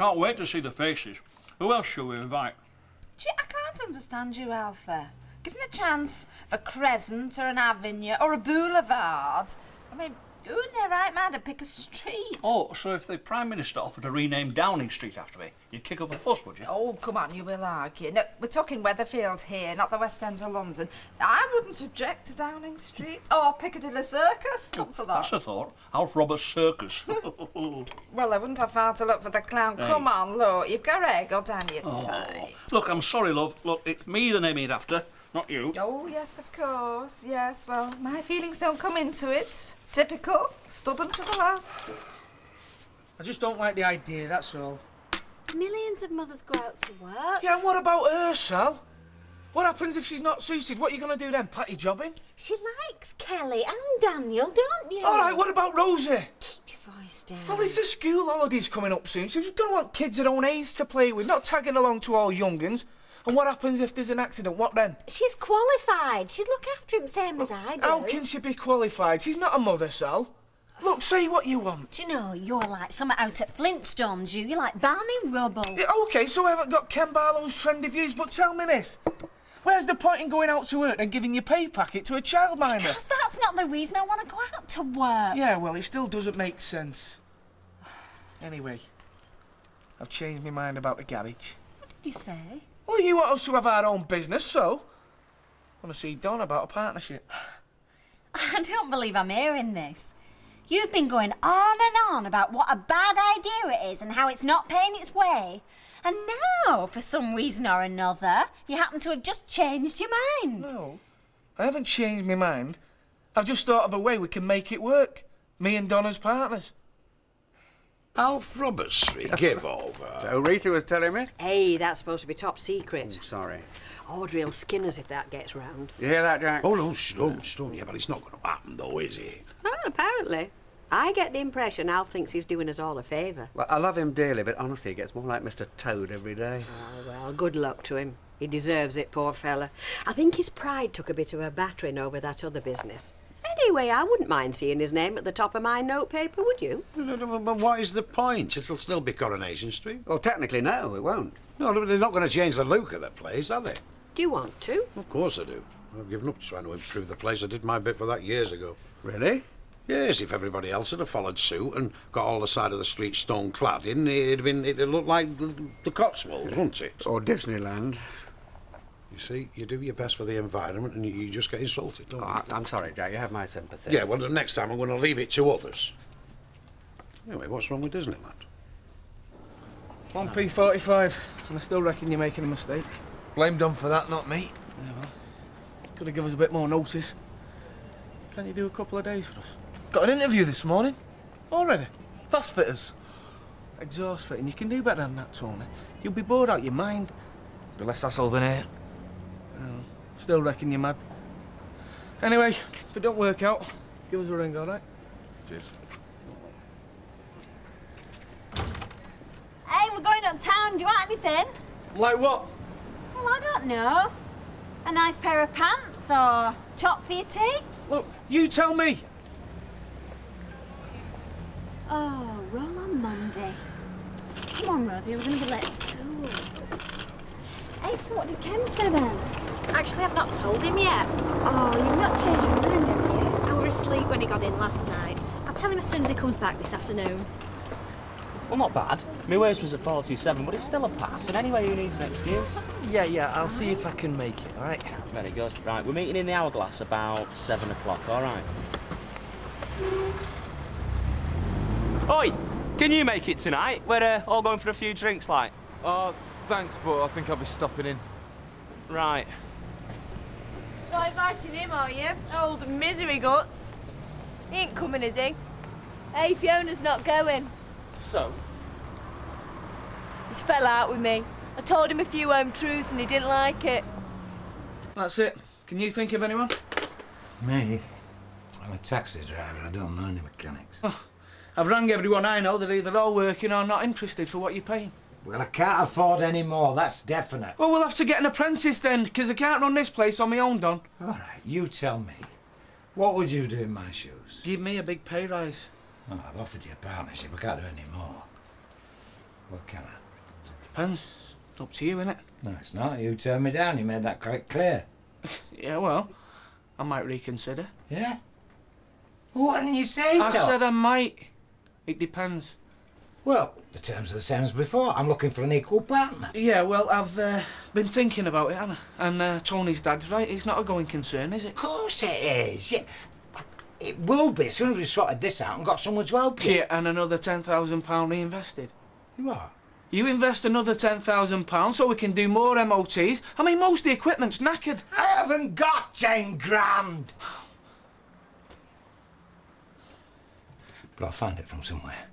can't wait to see the faces. Who else shall we invite? Gee, I can't understand you, Alpha. Given the chance of a crescent or an avenue or a boulevard, I mean, who in their right mind would pick a street? Oh, so if the Prime Minister offered to rename Downing Street after me, you'd kick up a fuss, would you? Oh, come on, you will argue. No, we're talking Weatherfield here, not the West End of London. I wouldn't object to Downing Street or Piccadilly Circus. Come to that. That's a thought. Alf Roberts Circus. Well, I wouldn't have far to look for the clown. Hey. Come on, look, you've got a go down your tie. Look, I'm sorry, love. Look, it's me they're naming it after, not you. Oh, yes, of course. Yes, well, my feelings don't come into it. Typical. Stubborn to the last. I just don't like the idea, that's all. Millions of mothers go out to work. Yeah, and what about her, Sal? What happens if she's not suited? What are you going to do then, patty jobbing? She likes Kelly and Daniel, don't you? All right, what about Rosie? Keep your voice down. Well, there's the school holidays coming up soon, so she's going to want kids her own age to play with, not tagging along to all young'uns. And what happens if there's an accident? What then? She's qualified. She'd look after him same as I do. How can she be qualified? She's not a mother, Sal. Look, say what you want. Do you know, you're like something out at Flintstones, you. You're like Barney Rubble. Yeah, OK, so I haven't got Ken Barlow's trendy views, but tell me this. Where's the point in going out to work and giving your pay packet to a childminder? Because that's not the reason I want to go out to work. Yeah, well, it still doesn't make sense. Anyway, I've changed my mind about the garage. What did you say? Well, you want us to have our own business, so I want to see Don about a partnership. I don't believe I'm hearing this. You've been going on and on about what a bad idea it is and how it's not paying its way. And now, for some reason or another, you happen to have just changed your mind. No, I haven't changed my mind. I've just thought of a way we can make it work. Me and Don as partners. Alf Roberts Street, give over. So Rita was telling me? Hey, that's supposed to be top secret. Oh, sorry. Audrey will skin us if that gets round. You hear that, Jack? Oh, no, stone. Yeah, but it's not going to happen, though, is it? Oh, apparently. I get the impression Alf thinks he's doing us all a favour. Well, I love him dearly, but honestly, he gets more like Mr. Toad every day. Oh, well, good luck to him. He deserves it, poor fella. I think his pride took a bit of a battering over that other business. Anyway, I wouldn't mind seeing his name at the top of my notepaper, would you? No, but what is the point? It'll still be Coronation Street. Well, technically, no, it won't. No, they're not going to change the look of the place, are they? Do you want to? Of course I do. I've given up trying to improve the place. I did my bit for that years ago. Really? Yes, if everybody else had followed suit and got all the side of the street stone-clad in, it'd look like the Cotswolds, wouldn't it? Or Disneyland. You see, you do your best for the environment and you just get insulted, don't you? I'm sorry, Jack, you have my sympathy. Yeah, well, the next time I'm going to leave it to others. Anyway, what's wrong with Disneyland? 1p45, and I still reckon you're making a mistake. Blame Don for that, not me. Yeah, well, could have given us a bit more notice. Can you do a couple of days for us? Got an interview this morning. Already? Fast fitters. Exhaust fitting, you can do better than that, Tony. You'll be bored out your mind. Be less hassle than here. Oh, still reckon you're mad. Anyway, if it don't work out, give us a ring, all right? Cheers. Hey, we're going on town. Do you want anything? Like what? Well, I don't know. A nice pair of pants or top for your tea? Look, you tell me. Oh, roll on Monday. Come on, Rosie, we're going to be late for school. Hey, so what did Ken say then? Actually, I've not told him yet. Oh, you've not changed your mind, have you? I were asleep when he got in last night. I'll tell him as soon as he comes back this afternoon. Well, not bad. My waist was at 47, but it's still a pass. And anyway, who needs an excuse? Yeah, I'll see if I can make it, all right? Very good. Right, we're meeting in the Hourglass about 7 o'clock, all right? Oi! Can you make it tonight? We're all going for a few drinks, like. Oh, thanks, but I think I'll be stopping in. Right. Not inviting him, are you? Old misery guts. He ain't coming, is he? Hey, Fiona's not going. So? He's fell out with me. I told him a few home truths and he didn't like it. That's it. Can you think of anyone? Me? I'm a taxi driver. I don't know any mechanics. Oh, I've rang everyone I know. They're either all working or not interested for what you're paying. Well, I can't afford any more, that's definite. Well, we'll have to get an apprentice then, because I can't run this place on my own, Don. All right, you tell me. What would you do in my shoes? Give me a big pay rise. Oh, I've offered you a partnership. I can't do any more. What can I? Depends. It's up to you, innit? No, it's not. You turned me down. You made that quite clear. Yeah, well, I might reconsider. Yeah? Well, why didn't you say so? I said I might. It depends. Well, the terms are the same as before. I'm looking for an equal partner. Yeah, well, I've been thinking about it, haven't I? And Tony's dad's right. It's not a going concern, is it? Of course it is. Yeah. It will be as soon as we've sorted this out and got someone to help you. Yeah, and another £10,000 reinvested. What? You invest another £10,000 so we can do more MOTs. I mean, most of the equipment's knackered. I haven't got 10 grand. But I'll find it from somewhere.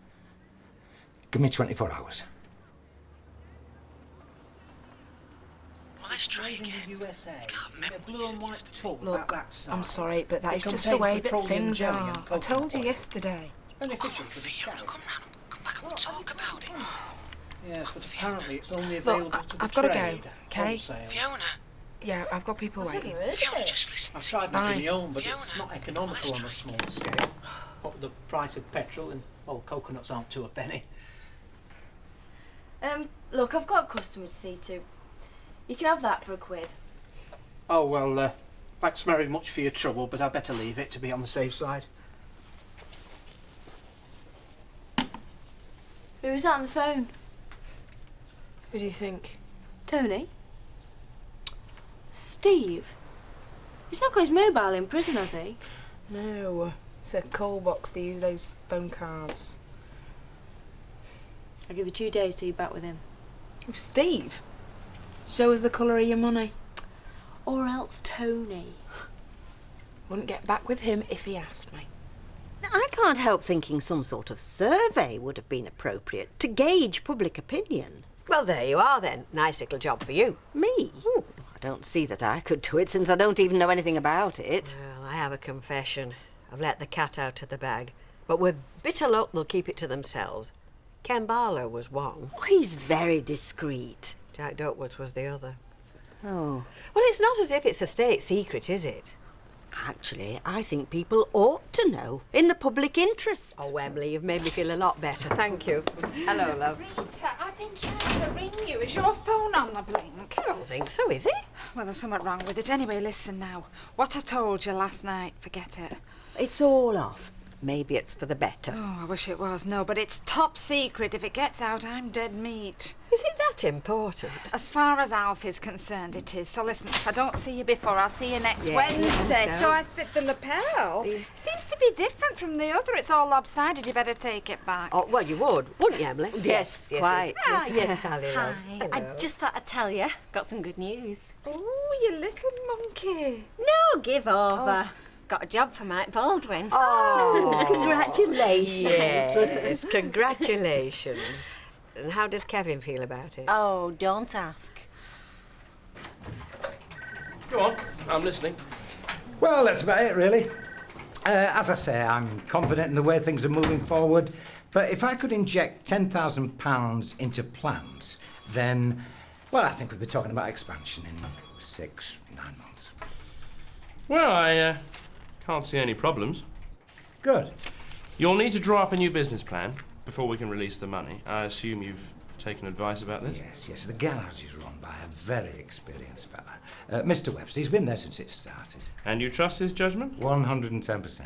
Give me 24 hours. Well, let's try again. USA. Can't remember A blue and white tub Look, that size. I'm sorry, but that They is just contain the way that petroleum things jelly are. and I coconut told you oil. yesterday. Beneficial for the Fiona, scalp. come back and we'll talk about it. Yes, but apparently it's only available Look, to the I've got to trade. go, okay? Wholesale. Fiona, Yeah, I've got people waiting. Fiona, just listen I've to tried me. making my own, but Fiona, it's not economical on a small scale. What with the price of petrol and, well, coconuts aren't 2 a penny. Look, I've got a customer to see to. You can have that for £1. Oh, well, thanks very much for your trouble, but I'd better leave it to be on the safe side. Who's that on the phone? Who do you think? Tony? Steve? He's not got his mobile in prison, has he? No, it's a call box. They use those phone cards. I'll give you 2 days till you're back with him. Oh, Steve, show us the colour of your money. Or else Tony. Wouldn't get back with him if he asked me. Now, I can't help thinking some sort of survey would have been appropriate to gauge public opinion. Well, there you are then. Nice little job for you. Me? I don't see that I could do it since I don't even know anything about it. Well, I have a confession. I've let the cat out of the bag. But with bitter luck, they'll keep it to themselves. Ken Barlow was one. Oh, he's very discreet. Jack Duckworth was the other. Oh. Well, it's not as if it's a state secret, is it? Actually, I think people ought to know, in the public interest. Oh, Emily, you've made me feel a lot better. Thank you. Hello, love. Rita, I've been trying to ring you. Is your phone on the blink? I don't think so, is it? Well, there's something wrong with it. Anyway, listen now. What I told you last night, forget it. It's all off. Maybe it's for the better. Oh, I wish it was. No, but it's top secret. If it gets out, I'm dead meat. Is it that important? As far as Alf is concerned, it is. So listen, if I don't see you before, I'll see you next Yeah, Wednesday. so- So I said the lapel seems to be different from the other. It's all lopsided. You better take it back. Oh, well, you wouldn't you, Emily? Yes, quite. Ah, Yes, Sally. love. Hi. I just thought I'd tell you. Got some good news. Oh, you little monkey. No, give over. Got a job for Mike Baldwin. Oh, congratulations. Yes, congratulations. And how does Kevin feel about it? Oh, don't ask. Go on, I'm listening. Well, that's about it, really. As I say, I'm confident in the way things are moving forward. But if I could inject £10,000 into plans, then, well, I think we'd be talking about expansion in 6, 9 months. Well, I can't see any problems. Good. You'll need to draw up a new business plan before we can release the money. I assume you've taken advice about this? Yes. The garage is run by a very experienced fella. Mr. Webster. He's been there since it started. And you trust his judgment? 110%.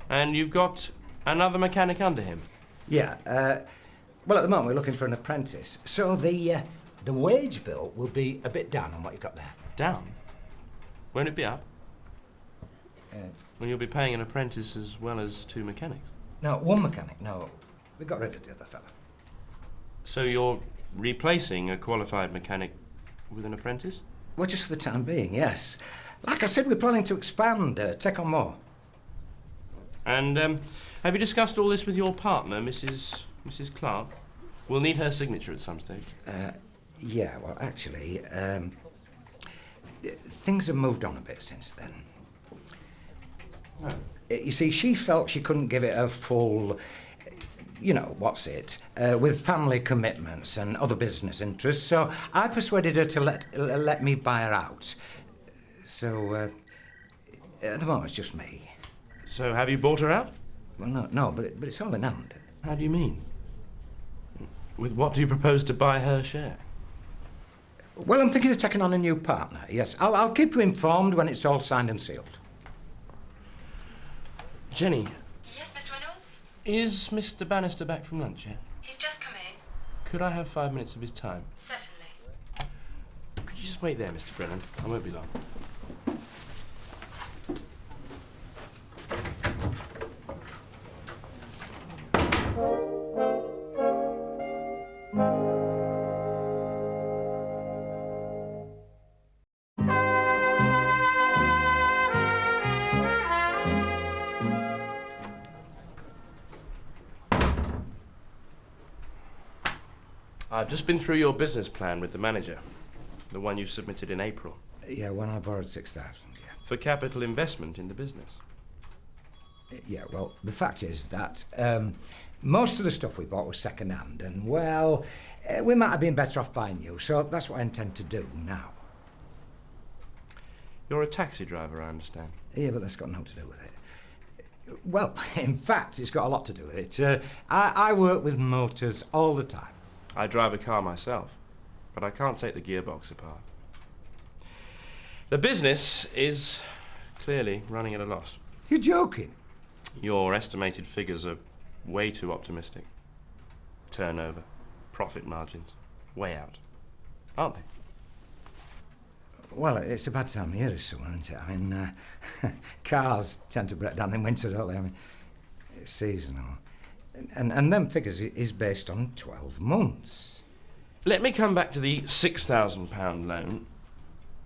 And you've got another mechanic under him? Yeah. Well, at the moment, we're looking for an apprentice. So the wage bill will be a bit down on what you've got there. Down? Won't it be up? Well, you'll be paying an apprentice as well as 2 mechanics. No, 1 mechanic. No, we got rid of the other fella. So you're replacing a qualified mechanic with an apprentice? Well, just for the time being, yes. Like I said, we're planning to expand, take on more. And have you discussed all this with your partner, Mrs. Clark? We'll need her signature at some stage. Yeah, well, actually, things have moved on a bit since then. Oh. You see, she felt she couldn't give it a full, with family commitments and other business interests, so I persuaded her to let me buy her out. So, at the moment, it's just me. So have you bought her out? Well, no, but it's all in hand. How do you mean? With what do you propose to buy her share? Well, I'm thinking of taking on a new partner, yes. I'll keep you informed when it's all signed and sealed. Jenny. Yes, Mr. Reynolds? Is Mr. Bannister back from lunch yet? He's just come in. Could I have 5 minutes of his time? Certainly. Could you just wait there, Mr. Brennan? I won't be long. I've just been through your business plan with the manager, the one you submitted in April. Yeah, when I borrowed 6,000, yeah. For capital investment in the business. Yeah, well, the fact is that most of the stuff we bought was second-hand, and, well, we might have been better off buying new, so that's what I intend to do now. You're a taxi driver, I understand. Yeah, but that's got nothing to do with it. Well, in fact, it's got a lot to do with it. I work with motors all the time. I drive a car myself, but I can't take the gearbox apart. The business is clearly running at a loss. You're joking? Your estimated figures are way too optimistic. Turnover, profit margins, way out, aren't they? Well, it's a bad time of year this summer, isn't it? I mean, cars tend to break down in winter, don't they? I mean, it's seasonal. And them figures is based on 12 months. Let me come back to the £6,000 loan.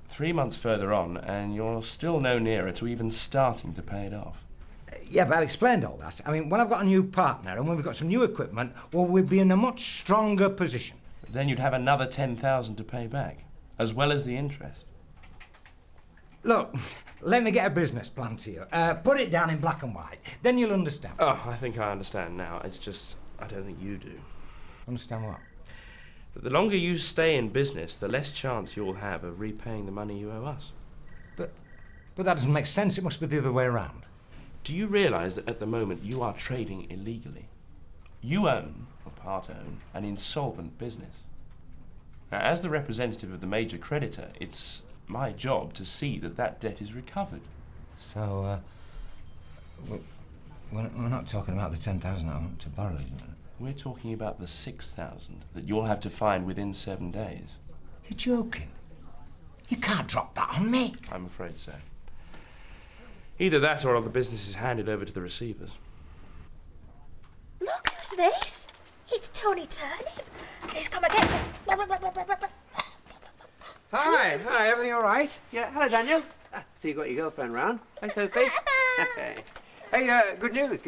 3 months further on, and you're still no nearer to even starting to pay it off. Yeah, but I've explained all that. I mean, when I've got a new partner and when we've got some new equipment, well, we'll be in a much stronger position. Then you'd have another £10,000 to pay back, as well as the interest. Look, let me get a business plan to you. Put it down in black and white. Then you'll understand. Oh, I think I understand now. It's just, I don't think you do. Understand what? That the longer you stay in business, the less chance you'll have of repaying the money you owe us. But that doesn't make sense. It must be the other way around. Do you realise that at the moment you are trading illegally? You own, or part own, an insolvent business. Now, as the representative of the major creditor, it's my job to see that that debt is recovered. So, we're not talking about the 10,000 I want to borrow, isn't it? We're talking about the 6,000 that you'll have to find within 7 days. You're joking. You can't drop that on me. I'm afraid so. Either that or the business is handed over to the receivers. Look, who's this? It's Tony Turnip. And he's come again. Hi, everything all right? Yeah, hello, Daniel. So you got your girlfriend round. Hey, Sophie. Hey, good news.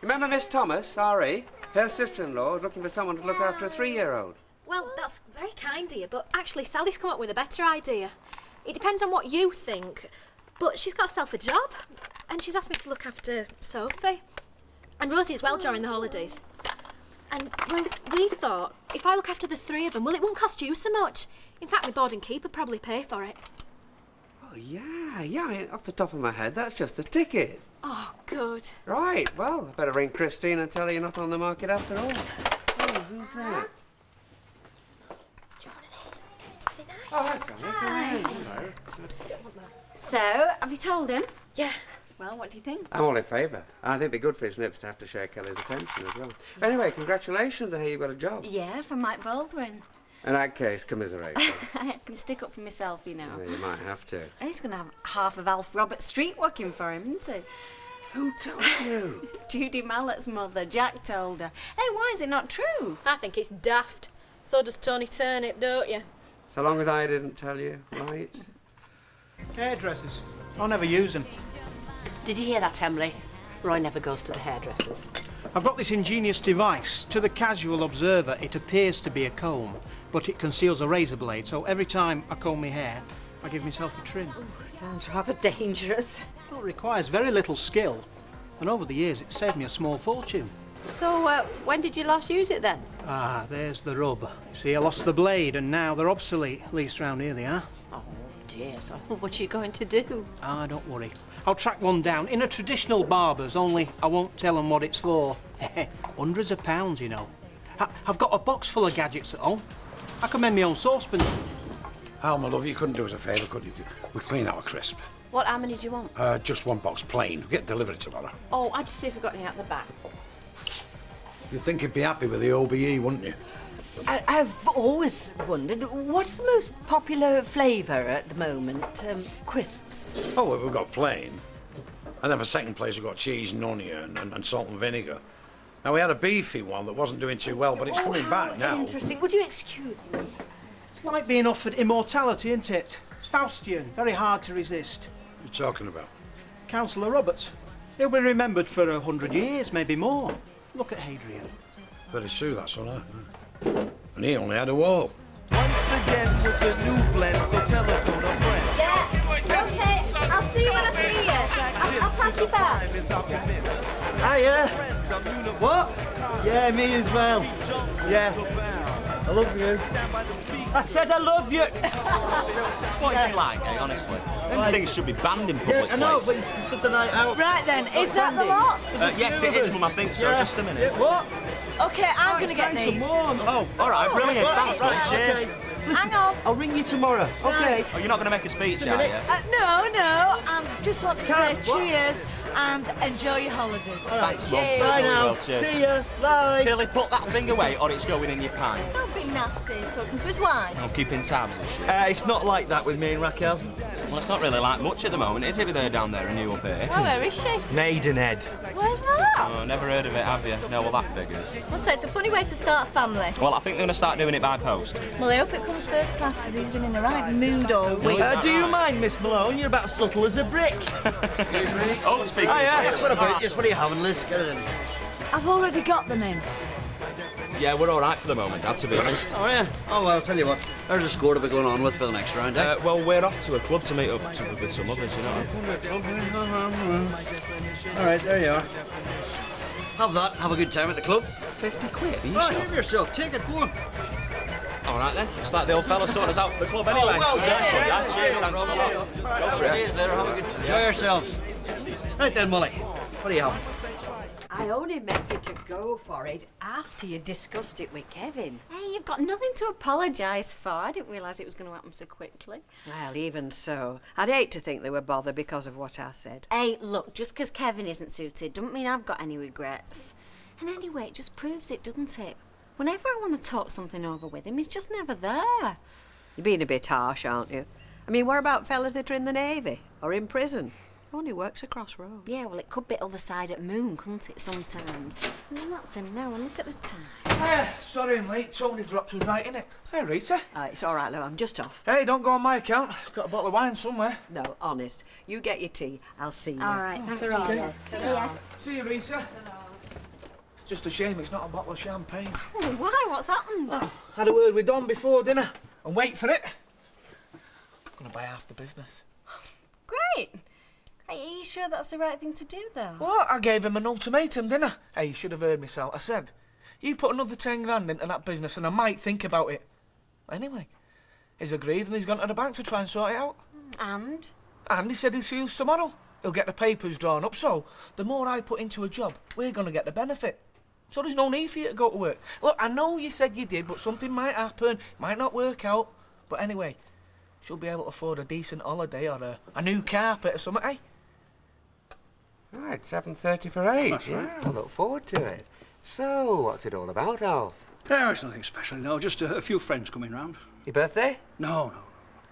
Remember Miss Thomas, R.E.? Her sister-in-law is looking for someone to look after a 3-year-old. Well, that's very kind of you, but actually Sally's come up with a better idea. It depends on what you think, but she's got herself a job, and she's asked me to look after Sophie. And Rosie as well during the holidays. And, well, we thought, if I look after the 3 of them, well, it won't cost you so much. In fact, my board and keep would probably pay for it. Oh, yeah, I mean, off the top of my head, that's just the ticket. Oh, good. Right, well, I better ring Christine and tell her you're not on the market after all. Oh, who's that? Do you want this? Nice. Oh, hi, Sally. Hi. Hello. So, have you told him? Yeah. Well, what do you think? I'm all in favour. I think it'd be good for his nips to have to share Kelly's attention as well. Anyway, congratulations. I hear you've got a job. Yeah, from Mike Baldwin. In that case, commiserate. I can stick up for myself, you know. Yeah, you might have to. And he's going to have half of Alf Robert Street working for him, isn't he? Who told you? Judy Mallett's mother. Jack told her. Hey, why is it not true? I think it's daft. So does Tony Turnip, don't you? So long as I didn't tell you, right? Hairdressers. I'll never use them. Did you hear that, Emily? Roy never goes to the hairdressers. I've got this ingenious device. To the casual observer, it appears to be a comb, but it conceals a razor blade, so every time I comb my hair, I give myself a trim. Sounds rather dangerous. Well, it requires very little skill, and over the years it's saved me a small fortune. So, when did you last use it then? Ah, there's the rub. You see, I lost the blade, and now they're obsolete, at least round here they are. Oh, dear, so what are you going to do? Ah, don't worry. I'll track one down in a traditional barber's, only I won't tell them what it's for. Hundreds of pounds, you know. I've got a box full of gadgets at home. I can mend my own saucepan. Al, my love, you couldn't do us a favour, could you? We clean our crisp. How many do you want? Just one box plain. We'll get delivered tomorrow. Oh, I'll just see if we've got any out the back. You'd think he'd be happy with the OBE, wouldn't you? I've always wondered, what's the most popular flavour at the moment? Crisps? Oh, well, we've got plain. And then for second place, we've got cheese and onion and salt and vinegar. Now, we had a beefy one that wasn't doing too well, but it's coming back now. Interesting. Would you excuse me? It's like being offered immortality, isn't it? It's Faustian, very hard to resist. What are you talking about? Councillor Roberts. He'll be remembered for 100 years, maybe more. Look at Hadrian. Very true, that's all right. And he only had a wall. Once again with the new blend, so telephone a friend. Yeah, okay. I'll see you when I see you. I'll pass you back. Hiya. What? Yeah, me as well. Yeah. I love you. I said I love you. What is he like, eh, honestly? Them things should be banned in public places. I know, but it's good the night out. Right then, is that the lot? Yes, it is, Mum, I think so. Just a minute. What? Okay, I'm going to get these. Oh, all right, brilliant. Thanks, Mum. Cheers. Okay. Listen, Hang on. I'll ring you tomorrow, okay? Oh, you're not going to make a speech, are you? No. I just want to say cheers and enjoy your holidays. Thanks, Mum. Bye now. Cheers. See ya. Bye. Kelly, put that thing away or it's going in your pie. Don't be nasty. He's talking to his wife. I'm keeping tabs and shit. It's not like that with me and Raquel. Well, it's not really like much at the moment, is it, with her down there and you up here? Oh, where is she? Maidenhead. Where's that? Oh, never heard of it, have you? No, well, that figures. Well, so it's a funny way to start a family. Well, I think they're going to start doing it by post. Well, I hope it comes first class because he's been in the right mood all week. Do you mind, Miss Malone? You're about subtle as a brick. Excuse me? Oh, speaking of Yes, what about this? What are you having, Liz? Get it in. I've already got them in. Yeah, we're all right for the moment, Dad, to be honest. Oh, yeah? Oh, well, I'll tell you what. There's a score to be going on with for the next round, eh? Well, we're off to a club to meet up with some others, you know. All right, there you are. Have that. Have a good time at the club. 50 quid, are you Right, sure? have yourself. Take it, go on. All right, then. Looks like the old fella sorted us out for the club anyway. well done. Nice one, Dad. Cheers, thanks a lot. Go for it. Cheers there. Have a good time. Enjoy yourselves. Right then, Molly. What are you having? I only meant you to go for it after you discussed it with Kevin. Hey, you've got nothing to apologise for. I didn't realise it was going to happen so quickly. Well, even so, I'd hate to think they were bothered because of what I said. Hey, look, just because Kevin isn't suited doesn't mean I've got any regrets. And anyway, it just proves it, doesn't it? Whenever I want to talk something over with him, he's just never there. You're being a bit harsh, aren't you? I mean, what about fellas that are in the Navy or in prison? Only works across road. Yeah, well, it could be other side at moon, couldn't it, sometimes? And that's him now, and look at the time. Sorry I'm late. Tony dropped us right in it. Hey, Rita. It's all right, love. I'm just off. Hey, don't go on my account. Got a bottle of wine somewhere. No, honest. You get your tea. I'll see you. All right, thanks, Ta-ra. Rita. See ya. See you, Rita. Just a shame it's not a bottle of champagne. Oh, why? What's happened? Had a word with Don before dinner. And wait for it. Gonna buy half the business. Great. Hey, are you sure that's the right thing to do, though? What? I gave him an ultimatum, didn't I? Hey, you should have heard me, Sal. I said, you put another 10 grand into that business and I might think about it. Anyway, he's agreed and he's gone to the bank to try and sort it out. And? And he said he'll see us tomorrow. He'll get the papers drawn up, so the more I put into a job, we're going to get the benefit. So there's no need for you to go to work. Look, I know you said you did, but something might happen, might not work out. But anyway, she'll be able to afford a decent holiday or a new carpet or something, eh? Right, 7:30 for 8. That's right. Yeah, I look forward to it. So, what's it all about, Alf? No, it's nothing special, no. Just a few friends coming round. Your birthday? No.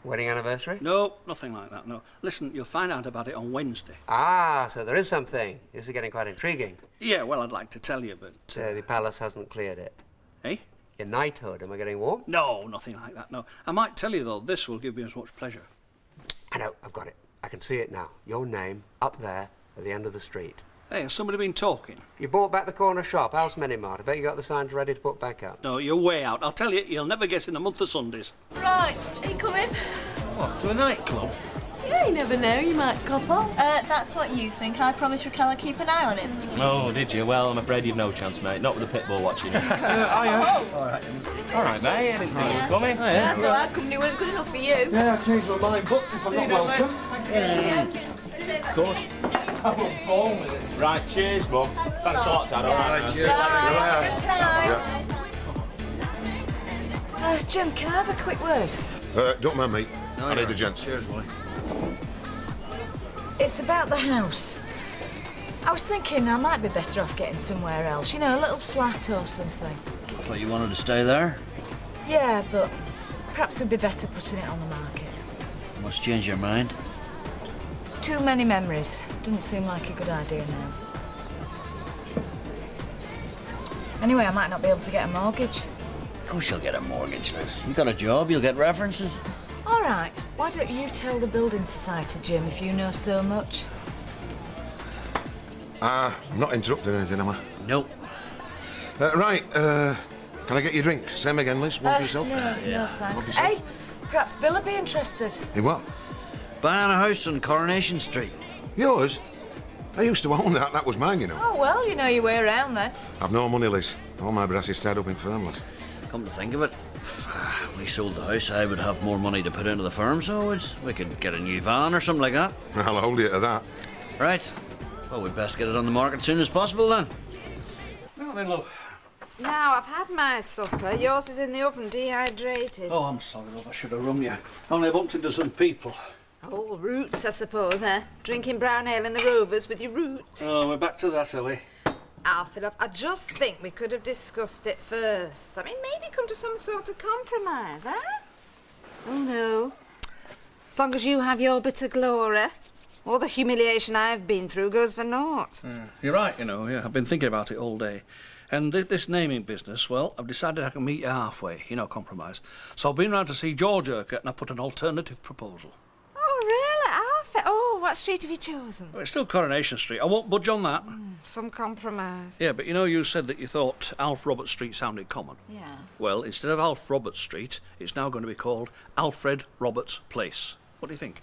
Wedding anniversary? No, nothing like that, no. Listen, you'll find out about it on Wednesday. Ah, so there is something. This is getting quite intriguing. Yeah, well, I'd like to tell you, but... So the palace hasn't cleared it? Eh? Your knighthood, am I getting warm? No, nothing like that, no. I might tell you, though, this will give me as much pleasure. I know, I've got it. I can see it now. Your name, up there, at the end of the street. Hey, has somebody been talking? You bought back the corner shop, House Minimart. I bet you got the signs ready to put back up. No, you're way out. I'll tell you, you'll never guess in a month of Sundays. Right, are you coming? What, to a nightclub? Yeah, you never know, you might couple. That's what you think. I promised Raquel I'd keep an eye on him. Oh, did you? Well, I'm afraid you've no chance, mate. Not with the pit bull watching you. All right, mate. I didn't know you were coming. Yeah, well, our company weren't good enough for you. Yeah, I changed my mind, but if I'm not welcome. Of course. I won't fall with it. Right, cheers, Mum. Thanks a lot, Dad. All right, Bye. Good time. Jim, can I have a quick word? Don't mind me. No, I need a gent. Cheers, Molly. It's about the house. I was thinking I might be better off getting somewhere else. You know, a little flat or something. I thought you wanted to stay there. Yeah, but perhaps we'd be better putting it on the market. Must change your mind. Too many memories. Doesn't seem like a good idea now. Anyway, I might not be able to get a mortgage. Of course you'll get a mortgage, Liz. You got a job, you'll get references. All right. Why don't you tell the Building Society, Jim, if you know so much? I'm not interrupting anything, am I? Nope. Right, can I get you a drink? Same again, Liz. One for yourself? No, thanks. Hey, perhaps Bill would be interested. In what? Buying a house on Coronation Street. Yours? I used to own that. That was mine, you know. Oh, well, you know your way around then. I've no money, Liz. All my brass is tied up in firmless. Come to think of it, if we sold the house, I would have more money to put into the firm, so we could get a new van or something like that. I'll hold you to that. Right. Well, we'd best get it on the market as soon as possible, then. Now then, love. Now, I've had my supper. Yours is in the oven, dehydrated. Oh, I'm sorry, love. I should have rung you. Only I bumped into some people. Oh, roots, I suppose, eh? Drinking brown ale in the Rovers with your roots. Oh, we're back to that, are we? Alfie, look, I just think we could have discussed it first. I mean, maybe come to some sort of compromise, eh? Oh, no. As long as you have your bit of glory, all the humiliation I've been through goes for naught. You're right, you know. Yeah, I've been thinking about it all day. And this naming business, well, I've decided I can meet you halfway, you know, compromise. So I've been round to see George Urquhart and I put an alternative proposal. Oh, really, Alfie? Oh, what street have you chosen? Well, it's still Coronation Street. I won't budge on that. Some compromise. Yeah, but you know, you said that you thought Alf Roberts Street sounded common. Yeah. Well, instead of Alf Roberts Street, it's now going to be called Alfred Roberts Place. What do you think?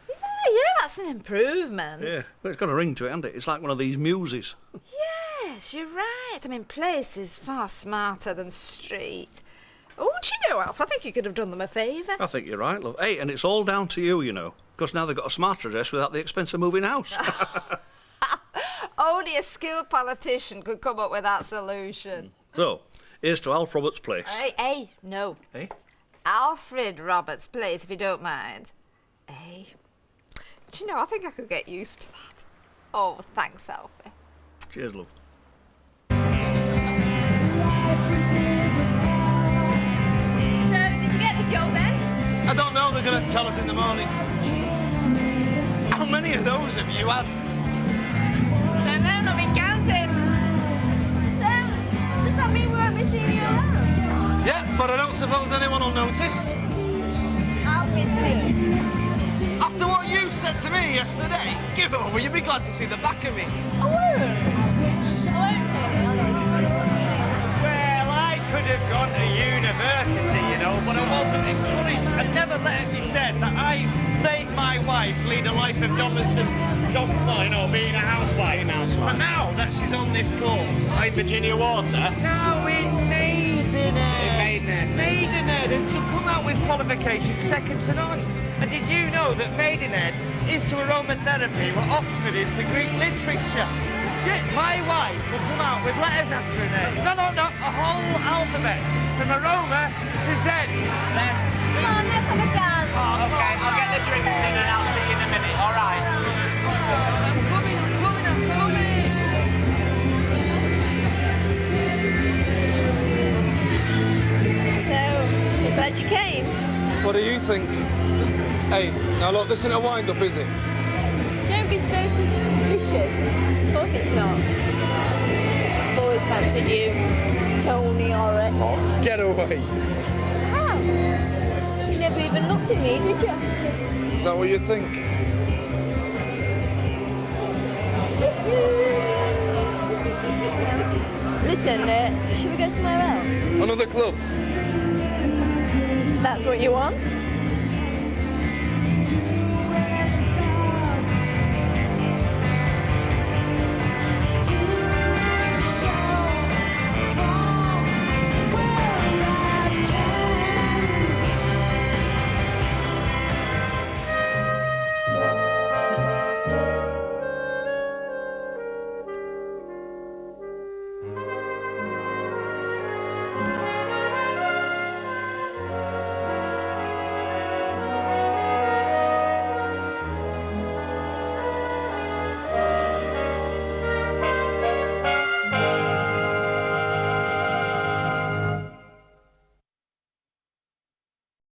Yeah, that's an improvement. Yeah, well, it's got a ring to it, hasn't it? It's like one of these muses. Yes, you're right. I mean, place is far smarter than street. Oh, do you know, Alf, I think you could have done them a favour. I think you're right, love. Hey, and it's all down to you, you know, because now they've got a smarter address without the expense of moving house. Only a skilled politician could come up with that solution. So, here's to Alf Roberts Place. Hey, no. Hey? Alfred Roberts Place, if you don't mind. Hey. Do you know, I think I could get used to that. Oh, thanks, Alfie. Cheers, love. So, did you get the job then? I don't know, they're going to tell us in the morning. How many of those have you had? Don't know, not been counting. So, does that mean we won't be seeing you around? Yeah, but I don't suppose anyone will notice. I'll be soon. After what you said to me yesterday, give over, you'll be glad to see the back of me. I won't. Tony, honest. Well, I could have gone to university, you know, but I wasn't encouraged. I'd never let it be said that I made my wife lead a life of domestic, you know, being a housewife. But now that she's on this course, like Virginia Water. No, it's Maidenhead. Maidenhead, and to come out with qualifications second to none. And did you know that Maidenhead is to aromatherapy what Oxford is to Greek literature? Yet my wife will come out with letters after her name. No, a whole alphabet. From aroma to Z. Then... Come on, let's have a dance. Oh, OK, I'll get the drinks in and I'll see you in a minute, all right? I'm coming. So, you're glad you came? What do you think? Hey, now look, this isn't a wind-up, is it? Don't be so suspicious. Of course it's not. I've always fancied you, Tony Orrick. Oh, get away. How? You never even looked at me, did you? Is that what you think? Listen, should we go somewhere else? Another club? That's what you want?